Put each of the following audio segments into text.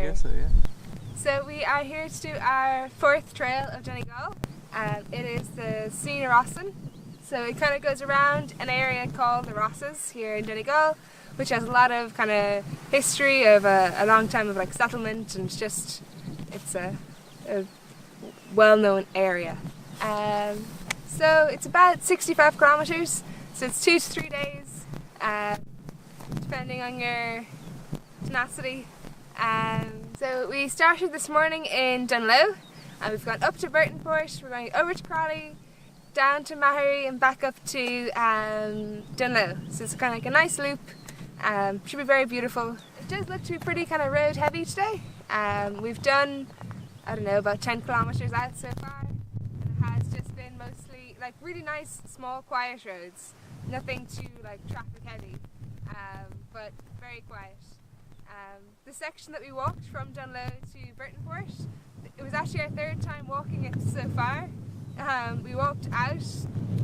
here, so yeah. So we are here to do our fourth trail of Donegal. It is the Scenic Rosann. So it kind of goes around an area called the Rosses here in Donegal, which has a lot of kind of history of a long time of like settlement, and it's a well-known area. So it's about 65 kilometres, so it's 2 to 3 days, depending on your tenacity. So we started this morning in Dunlow, and we've gone up to Burtonport, we're going over to Crawley, down to Mahery and back up to Dunlow. So it's kind of like a nice loop, should be very beautiful. It does look to be pretty kind of road heavy today. We've done, I don't know, about 10 kilometres out so far, and it has just been mostly like really nice small quiet roads, nothing too like traffic heavy, but very quiet. The section that we walked from Dunlow to Burtonport, it was actually our third time walking it so far. We walked out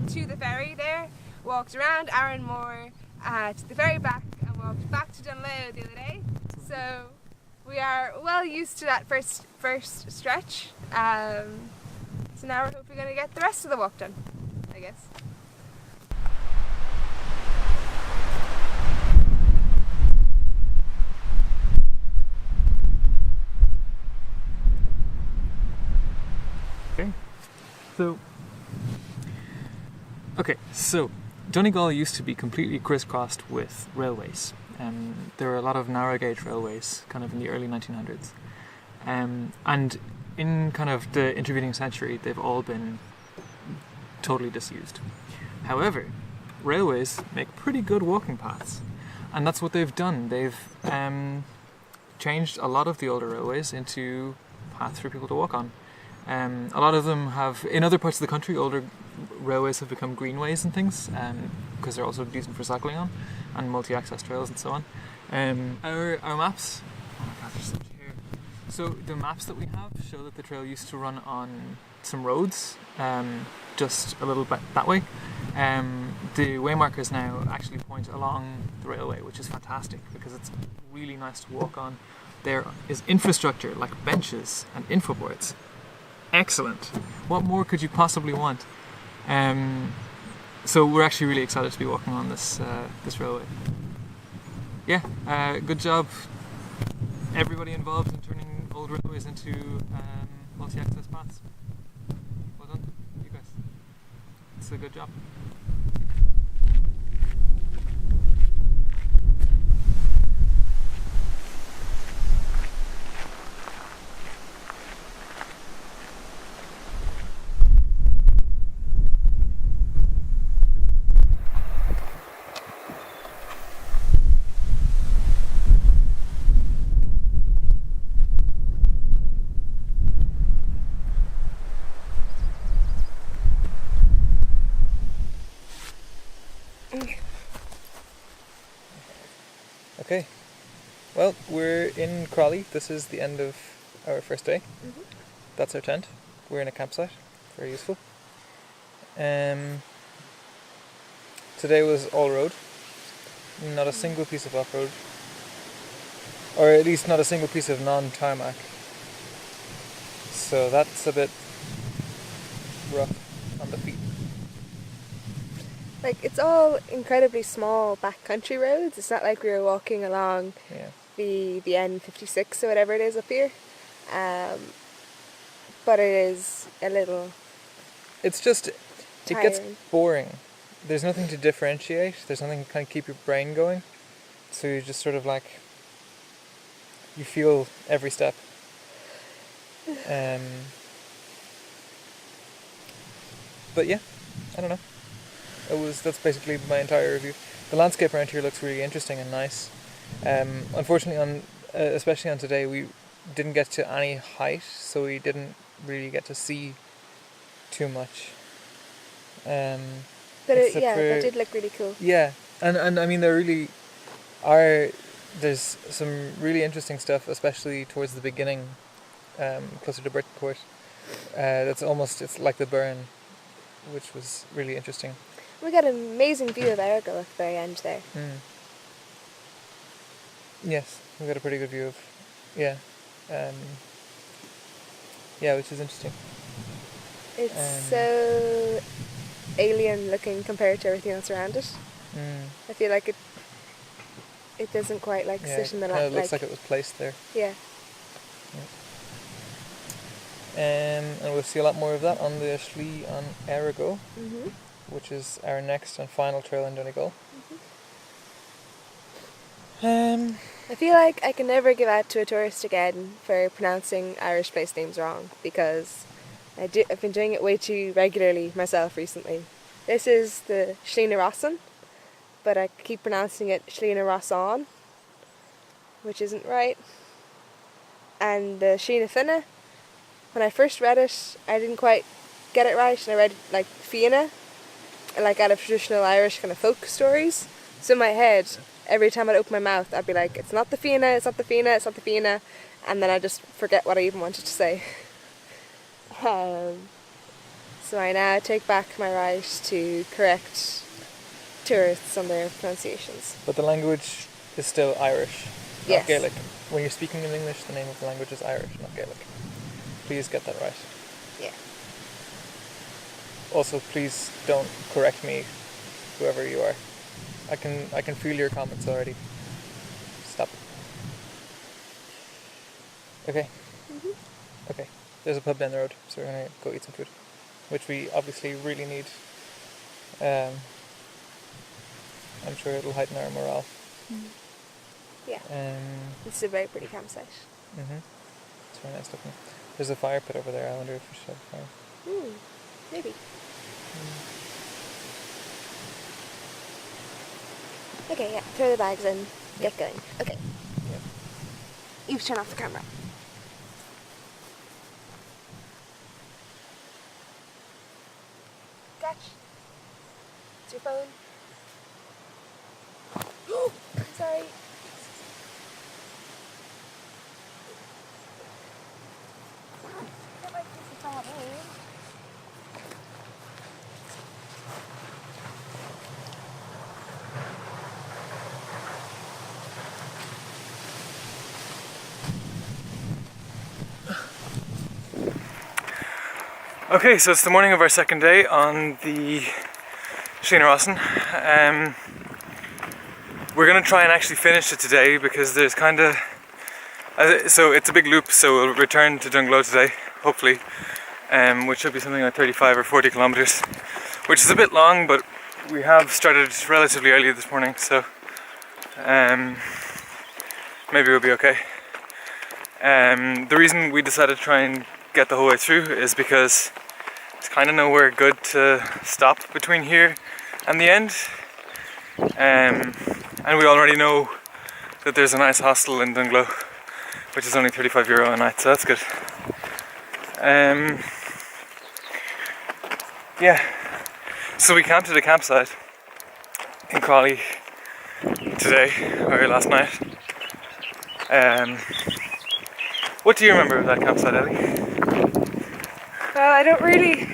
to the ferry there, walked around Arranmore to the ferry back, and walked back to Dunlow the other day. So we are well used to that first stretch. So now we're hopefully going to get the rest of the walk done, I guess. So Donegal used to be completely crisscrossed with railways. There were a lot of narrow gauge railways kind of in the early 1900s. And in kind of the intervening century, they've all been totally disused. However, railways make pretty good walking paths. And that's what they've done. They've changed a lot of the older railways into paths for people to walk on. A lot of them have, in other parts of the country, older railways have become greenways and things, because they're also decent for cycling on, and multi-access trails and so on. Our maps, oh my god, there's so much here. So the maps that we have show that the trail used to run on some roads, just a little bit that way. The waymarkers now actually point along the railway, which is fantastic because it's really nice to walk on. There is infrastructure like benches and infoboards. Excellent. What more could you possibly want? So we're actually really excited to be walking on this railway. Yeah, good job everybody involved in turning old railways into multi-access paths. Well done, you guys. It's a good job. Okay, well, we're in Crawley. This is the end of our first day. Mm-hmm. That's our tent. We're in a campsite. Very useful. Today was all road. Not a single piece of off-road. Or at least not a single piece of non-tarmac. So that's a bit rough on the feet. Like, it's all incredibly small backcountry roads. It's not like we were walking along the N56 or whatever it is up here. But it is a little It's just, tiring. It gets boring. There's nothing to differentiate. There's nothing to kind of keep your brain going. So you just sort of like, you feel every step. But yeah, I don't know. That's basically my entire review. The landscape around here looks really interesting and nice. Unfortunately, especially on today, we didn't get to any height, so we didn't really get to see too much. But that did look really cool. Yeah, and I mean there really are. There's some really interesting stuff, especially towards the beginning, closer to Burtonport. It's like the burn, which was really interesting. We got an amazing view of Errigal at the very end there. Mm. Yes, we got a pretty good view of, Yeah, which is interesting. It's so alien looking compared to everything else around it. I feel like it doesn't quite like sit in the it looks like it was placed there. Yeah. And we'll see a lot more of that on the Slí an Arago, Mm-hmm. which is our next and final trail in Donegal. I feel like I can never give out to a tourist again for pronouncing Irish place names wrong, because I've been doing it way too regularly myself recently. This is the Rosann, but I keep pronouncing it Rosann, which isn't right. And the Finna, when I first read it, I didn't quite get it right, and I read it like Fianna, like out of traditional Irish kind of folk stories. So in my head, every time I'd open my mouth, I'd be like, it's not the Fianna, it's not the Fianna, it's not the Fianna, and then I just forget what I even wanted to say. So I now take back my right to correct tourists on their pronunciations. But the language is still Irish, not Yes. Gaelic. When you're speaking in English, the name of the language is Irish, not Gaelic. Please get that right. Yeah. Also, please don't correct me, whoever you are. I can feel your comments already. Stop. Okay. Mm-hmm. Okay. There's a pub down the road, so we're gonna go eat some food, which we obviously really need. I'm sure it'll heighten our morale. Yeah. This is a very pretty campsite. It's very nice looking. There's a fire pit over there. I wonder if we should have a fire. Maybe. Okay, yeah, throw the bags in, get going. Okay. Yep. You turn off the camera. Catch. It's your phone. I'm sorry. I like this at all, eh? Okay, so it's the morning of our second day on the Scenic Rosann. We're going to try and actually finish it today because there's kind of... so it's a big loop, so we'll return to Dunglow today, hopefully, which should be something like 35 or 40 kilometers, which is a bit long, but we have started relatively early this morning, so maybe we'll be okay. The reason we decided to try and get the whole way through is because it's kind of nowhere good to stop between here and the end, and we already know that there's a nice hostel in Dunglow which is only €35 a night, so that's good. Yeah, so we camped at a campsite in Crawley today, or last night. What do you remember of that campsite, Ellie? Well, I don't really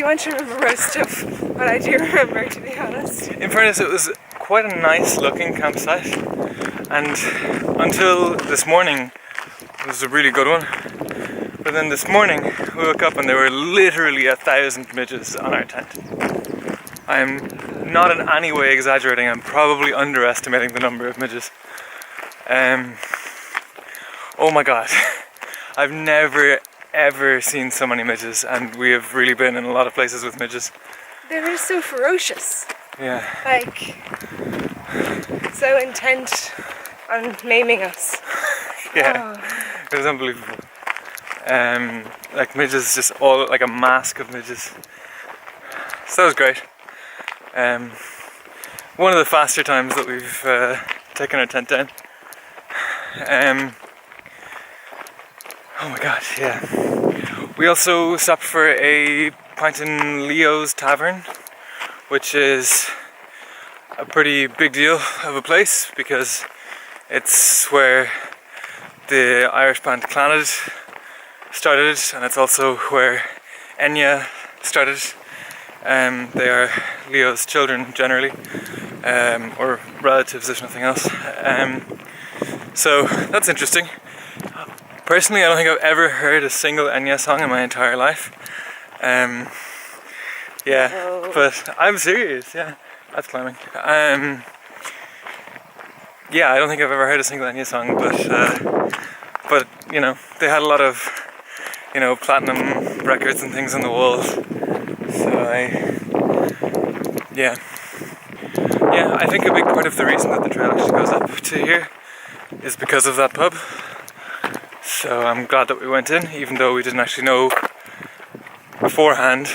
want to remember most stuff, but I do remember, to be honest. In fairness, it was quite a nice looking campsite, and until this morning it was a really good one. But then this morning we woke up and there were literally 1,000 midges on our tent. I'm not in any way exaggerating, I'm probably underestimating the number of midges. Oh my god, I've never ever seen so many midges, and we have really been in a lot of places with midges. They were so ferocious. Yeah. Like, so intent on maiming us. Yeah, it was unbelievable. Like midges, just all like a mask of midges. So that was great. One of the faster times that we've taken our tent down. Oh my god, yeah. We also stopped for a pint in Leo's Tavern, which is a pretty big deal of a place because it's where the Irish band Clannad started, and it's also where Enya started. They are Leo's children generally, or relatives if nothing else. So that's interesting. Personally, I don't think I've ever heard a single Enya song in my entire life. Yeah, but I'm serious, yeah, that's climbing. Yeah, I don't think I've ever heard a single Enya song, but you know, they had a lot of, you know, platinum records and things on the walls. So yeah, I think a big part of the reason that the trail actually goes up to here is because of that pub. So I'm glad that we went in, even though we didn't actually know beforehand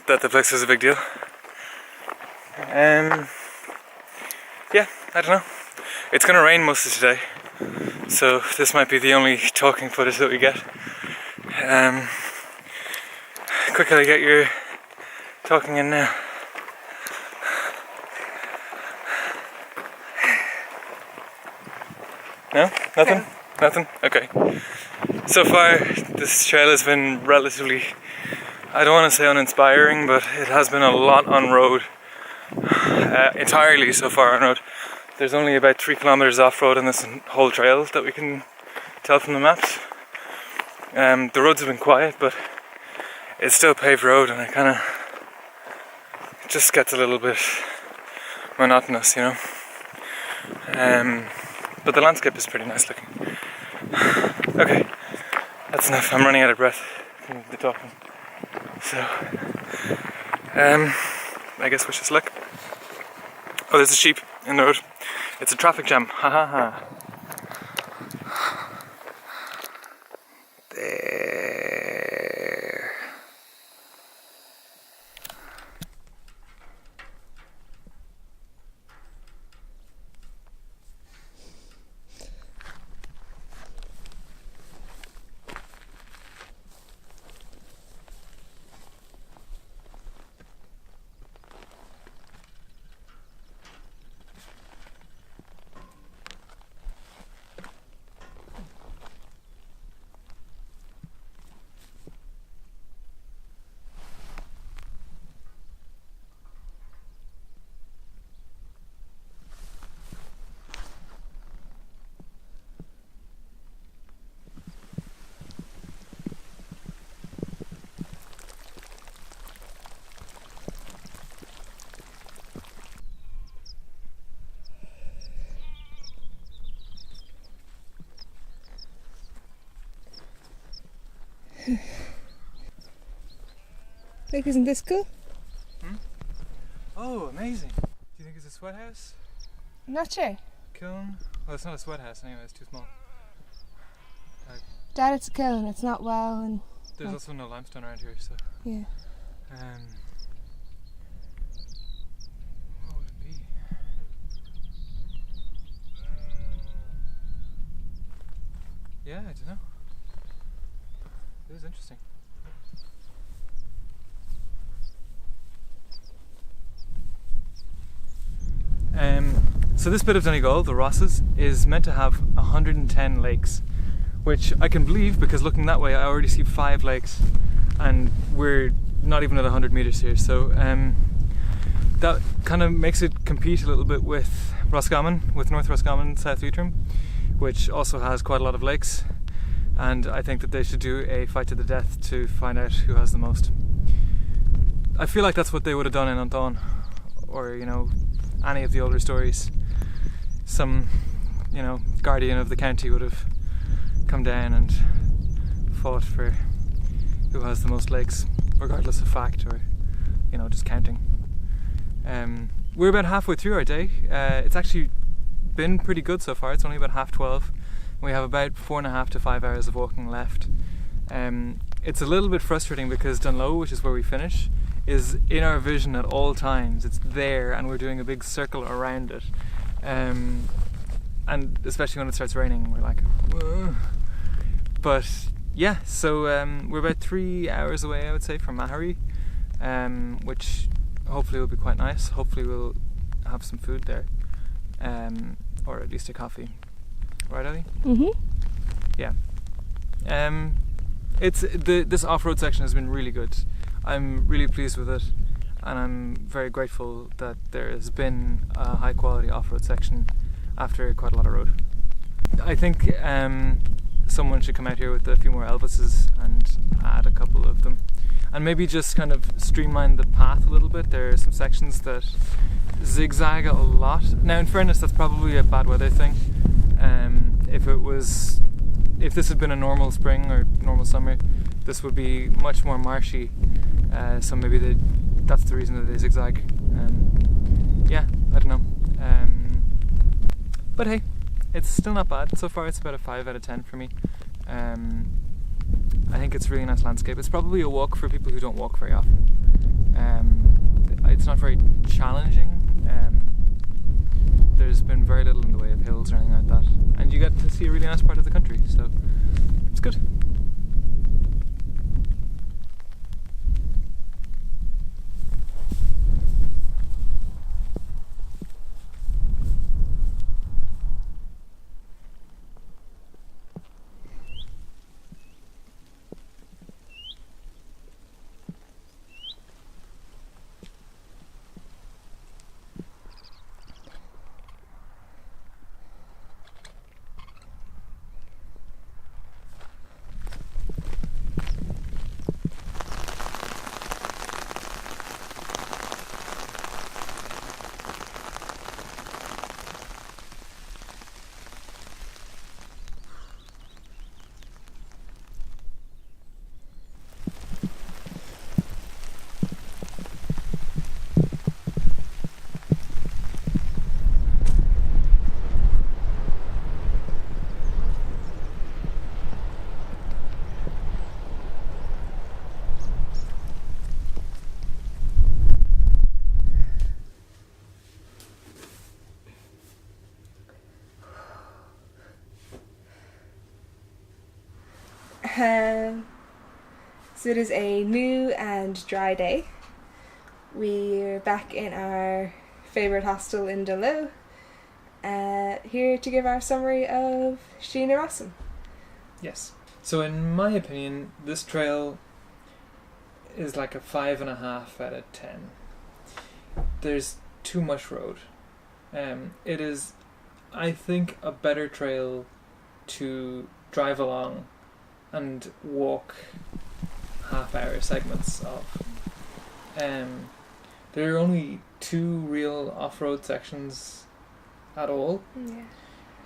that the place was a big deal. Yeah, I don't know. It's gonna rain most of today, so this might be the only talking footage that we get. Quickly get your talking in now. No? Nothing? No. Nothing? Okay. So far, this trail has been relatively, I don't want to say uninspiring, but it has been a lot on road. Entirely so far on road. There's only about 3 kilometers off-road on this whole trail that we can tell from the maps. The roads have been quiet, but it's still paved road, and it just gets a little bit monotonous, you know. But the landscape is pretty nice looking. Okay, that's enough. I'm running out of breath from the talking. So, I guess wish us luck. Oh, there's a sheep in the road. It's a traffic jam. Ha ha ha. There. Like, isn't this cool? Oh, amazing. Do you think it's a sweat house? I'm not sure. Kiln? Well, it's not a sweat house anyway, it's too small. Dad, it's a kiln. It's not well, and There's also no limestone around here, so. yeah. What would it be? Yeah, I don't know. It is interesting. So this bit of Donegal, the Rosses, is meant to have 110 lakes, which I can believe because looking that way I already see 5 lakes and we're not even at 100 meters here, so that kind of makes it compete a little bit with Roscommon, with North Roscommon, South Leitrim, which also has quite a lot of lakes, and I think that they should do a fight to the death to find out who has the most. I feel like that's what they would have done in Anton, or you know, any of the older stories. Some, you know, guardian of the county would have come down and fought for who has the most lakes, regardless of fact or, you know, just counting. We're about halfway through our day. It's actually been pretty good so far. It's only about 12:30. We have about 4.5 to 5 hours of walking left. It's a little bit frustrating because Dunlow, which is where we finish, is in our vision at all times. It's there and we're doing a big circle around it. And especially when it starts raining, we're like, whoa. But yeah, so we're about 3 hours away, I would say, from Mahari, which hopefully will be quite nice. Hopefully we'll have some food there, or at least a coffee. Right, Ellie? Mhm. Yeah. This off-road section has been really good. I'm really pleased with it, and I'm very grateful that there has been a high quality off-road section after quite a lot of road. I think someone should come out here with a few more Elvises and add a couple of them. And maybe just kind of streamline the path a little bit. There are some sections that zigzag a lot. Now, in fairness, that's probably a bad weather thing. If this had been a normal spring or normal summer, this would be much more marshy. So maybe that's the reason that they zigzag. Yeah, I don't know. But hey, it's still not bad. So far it's about a 5 out of 10 for me. I think it's a really nice landscape. It's probably a walk for people who don't walk very often. It's not very challenging. There's been very little in the way of hills or anything like that. And you get to see a really nice part of the country, so it's good. So it is a new and dry day. We're back in our favourite hostel in Delo, here to give our summary of Scenic. Yes. So in my opinion, this trail is like a 5.5 out of 10. There's too much road. It is, I think, a better trail to drive along and walk half-hour segments of. There are only 2 real off-road sections at all. Yeah.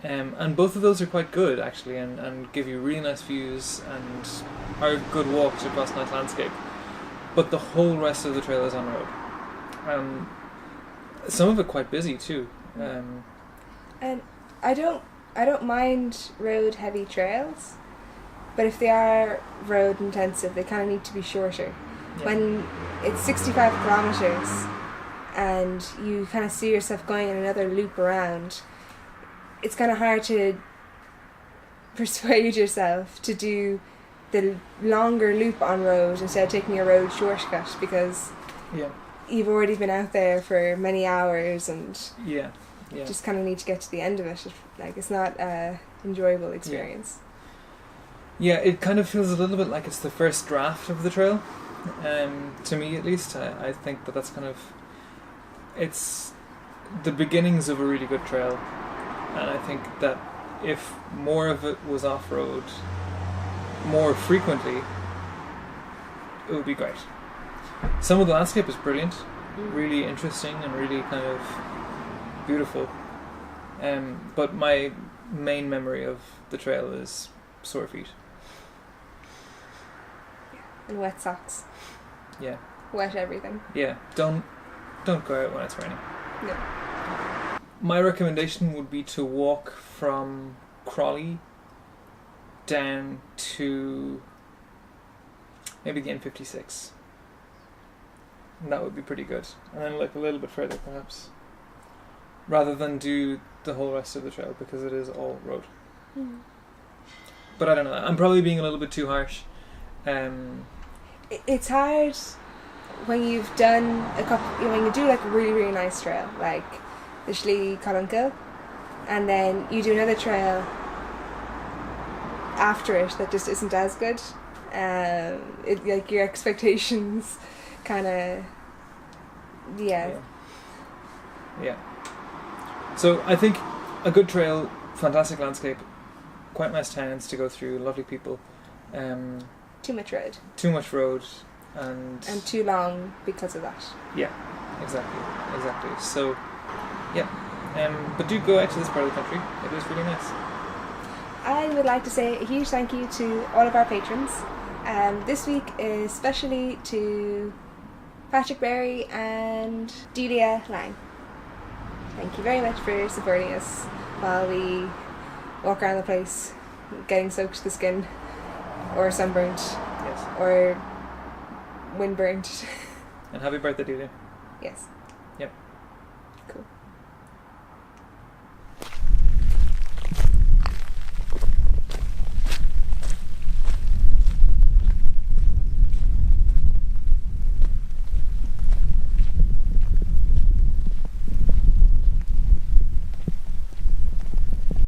And both of those are quite good actually, and give you really nice views and are good walks across nice landscape. But the whole rest of the trail is on road. Some of it quite busy too. And I don't mind road heavy trails, but if they are road intensive, they kind of need to be shorter. Yeah. When it's 65 kilometers and you kind of see yourself going in another loop around, it's kind of hard to persuade yourself to do the longer loop on road instead of taking a road shortcut, because you've already been out there for many hours and just kind of need to get to the end of it. Like, it's not an enjoyable experience. Yeah, it kind of feels a little bit like it's the first draft of the trail. To me at least, I think that's kind of, it's the beginnings of a really good trail. And I think that if more of it was off-road more frequently, it would be great. Some of the landscape is brilliant, really interesting and really kind of beautiful. But my main memory of the trail is sore feet. And wet socks. Yeah. Wet everything. Yeah. Don't go out when it's raining. No. My recommendation would be to walk from Crawley down to maybe the N56. And that would be pretty good. And then like a little bit further perhaps. Rather than do the whole rest of the trail, because it is all road. Mm. But I don't know, I'm probably being a little bit too harsh. It's hard when you've done when you do like a really, really nice trail, like the Schley Colunkill, and then you do another trail after it that just isn't as good. Like your expectations kind of yeah. So I think a good trail, fantastic landscape, quite nice towns to go through, lovely people. Too much road. Too much road, and too long because of that. Yeah, exactly. So, yeah, but do go out to this part of the country. It is really nice. I would like to say a huge thank you to all of our patrons. This week especially to Patrick Berry and Delia Lang. Thank you very much for supporting us while we walk around the place getting soaked to the skin, or sunburnt, Yes. or windburnt. And happy birthday, Delia. Yes. Yep. Cool.